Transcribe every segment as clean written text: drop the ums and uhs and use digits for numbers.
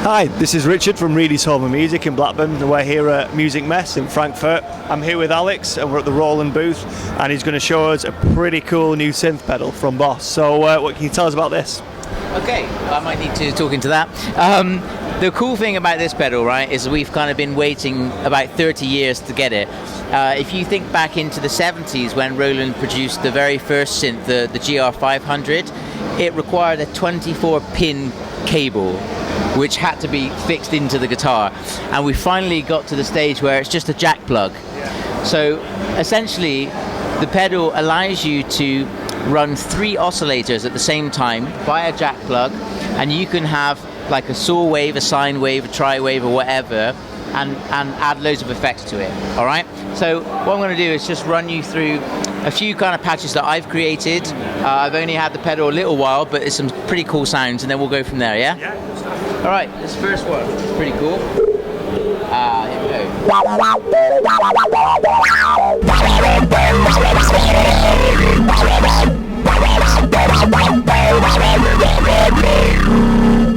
Hi, this is Richard from Reidys Home of Music in Blackburn. We're here at Musikmesse in Frankfurt. I'm here with Alex and we're at the Roland booth, and he's going to show us a pretty cool new synth pedal from Boss. So what can you tell us about this? Okay, well, I might need to talk into that. The cool thing about this pedal, right, is we've kind of been waiting about 30 years to get it. If you think back into the 70s when Roland produced the very first synth, the SY-300, it required a 24-pin cable which had to be fixed into the guitar, and we finally got to the stage where it's just a jack plug. So essentially the pedal allows you to run 3 oscillators at the same time via jack plug, and you can have like a saw wave, a sine wave, a tri wave or whatever, and add loads of effects to it. All right, so what I'm going to do is just run you through a few kind of patches that I've created. I've only had the pedal a little while, but it's some pretty cool sounds, and then we'll go from there. Yeah. All right, this first one is pretty cool. Here we go.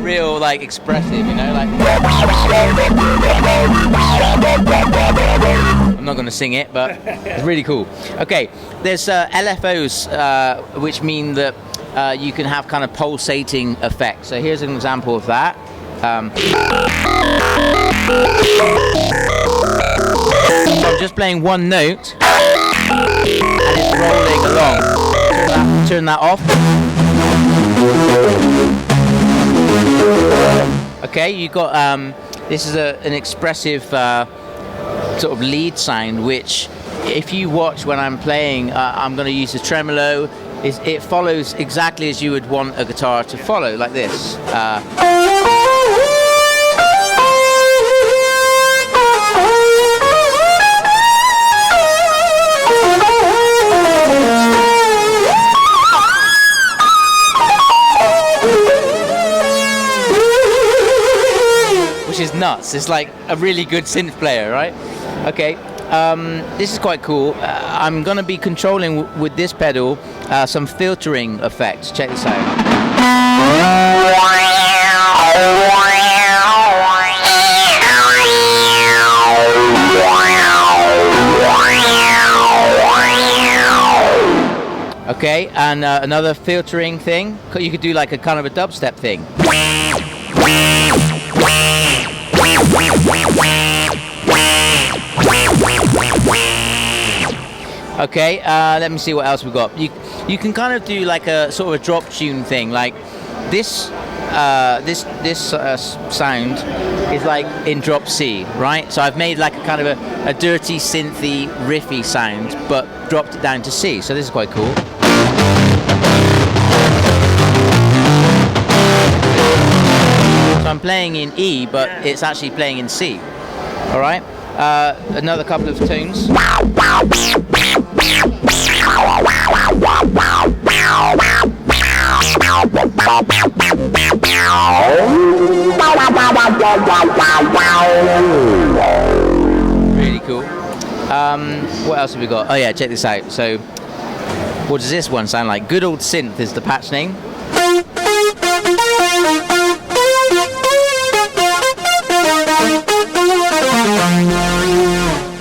Real like expressive, you know, like. I'm not going to sing it, but it's really cool. Okay, there's LFOs, which mean that you can have kind of pulsating effects. So here's an example of that. I'm just playing one note and it's rolling along. Turn that off. Okay, you got this is an expressive sort of lead sound, which if you watch when I'm playing, I'm going to use the tremolo. It follows exactly as you would want a guitar to follow, like this. Which is nuts. It's like a really good synth player, right? Okay. This is quite cool. I'm going to be controlling with this pedal some filtering effects. Check this out. Okay, and another filtering thing. You could do like a kind of a dubstep thing. Okay, let me see what else we've got. You can kind of do like a sort of a drop tune thing, like this sound is like in drop C, right? So I've made like a kind of a dirty synthy riffy sound, but dropped it down to C. So this is quite cool. So I'm playing in E, but it's actually playing in C. All right. Another couple of tunes. Really cool. What else have we got? Oh yeah, check this out. So, what does this one sound like? Good Old Synth is the patch name.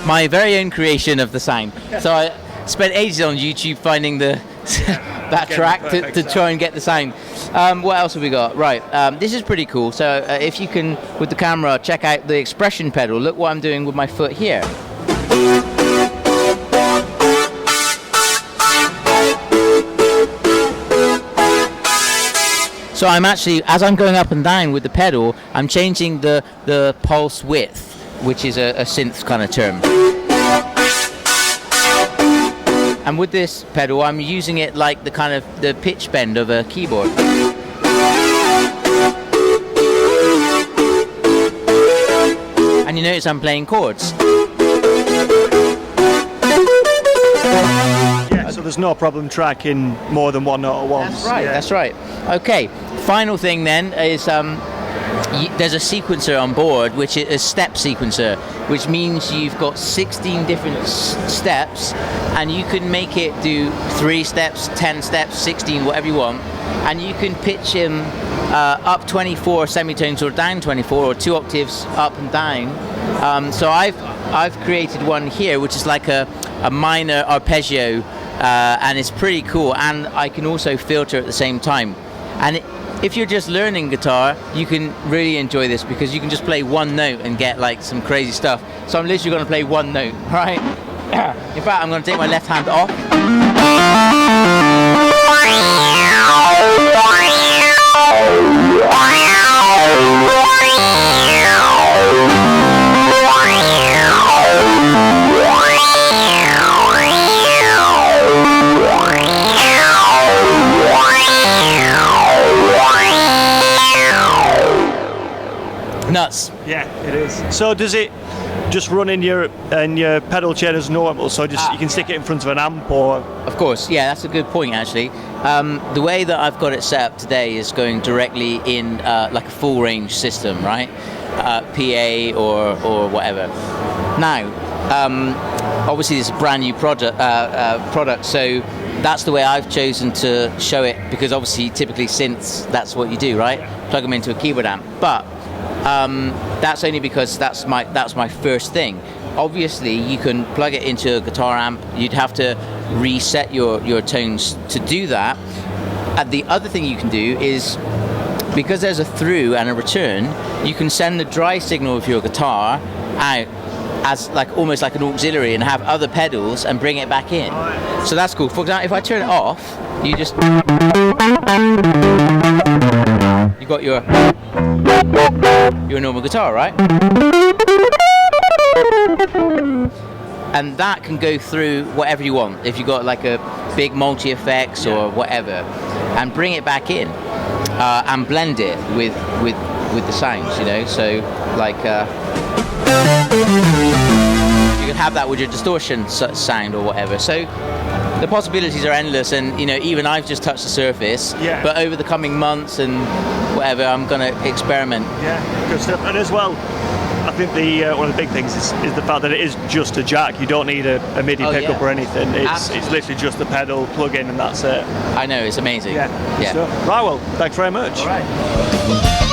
My very own creation of the sound. So I spent ages on YouTube finding that track to try and get the sound. What else have we got? Right, this is pretty cool. So if you can, with the camera, check out the expression pedal. Look what I'm doing with my foot here. So I'm actually, as I'm going up and down with the pedal, I'm changing the pulse width, which is a synth kind of term. And with this pedal, I'm using it like the kind of the pitch bend of a keyboard. And you notice I'm playing chords. Yeah, so there's no problem tracking more than one note at once. That's right, yeah. That's right. Okay, final thing then is there's a sequencer on board, which is a step sequencer, which means you've got 16 different steps, and you can make it do 3 steps, 10 steps, 16, whatever you want, and you can pitch him up 24 semitones or down 24, or 2 octaves up and down. So I've created one here, which is like a minor arpeggio, and it's pretty cool, and I can also filter at the same time. And if you're just learning guitar, you can really enjoy this because you can just play one note and get like some crazy stuff. So I'm literally going to play one note, right? In fact, I'm going to take my left hand off. Nuts. Yeah, it is. So does it just run in your pedal chain as normal? So just you can stick it in front of an amp, or? Of course, yeah, that's a good point actually. The way that I've got it set up today is going directly in like a full range system, right? PA or whatever. Now, obviously this is a brand new product, so that's the way I've chosen to show it, because obviously typically synths, that's what you do, right? Plug them into a keyboard amp. But that's only because that's my first thing. Obviously, you can plug it into a guitar amp. You'd have to reset your tones to do that. And the other thing you can do is, because there's a through and a return, you can send the dry signal of your guitar out as like almost like an auxiliary and have other pedals and bring it back in. So that's cool. For example, if I turn it off, you just you got your normal guitar, right? And that can go through whatever you want. If you got like a big multi effects or whatever, and bring it back in and blend it with the sounds, you know. So like you can have that with your distortion sound or whatever. So the possibilities are endless, and you know, even I've just touched the surface. Yeah. But over the coming months and whatever, I'm gonna experiment. Yeah, good stuff. And as well, I think the one of the big things is the fact that it is just a jack. You don't need a MIDI pickup or anything. It's literally just the pedal, plug in, and that's it. I know, it's amazing. Yeah. Good stuff. Right, well, thanks very much. All right.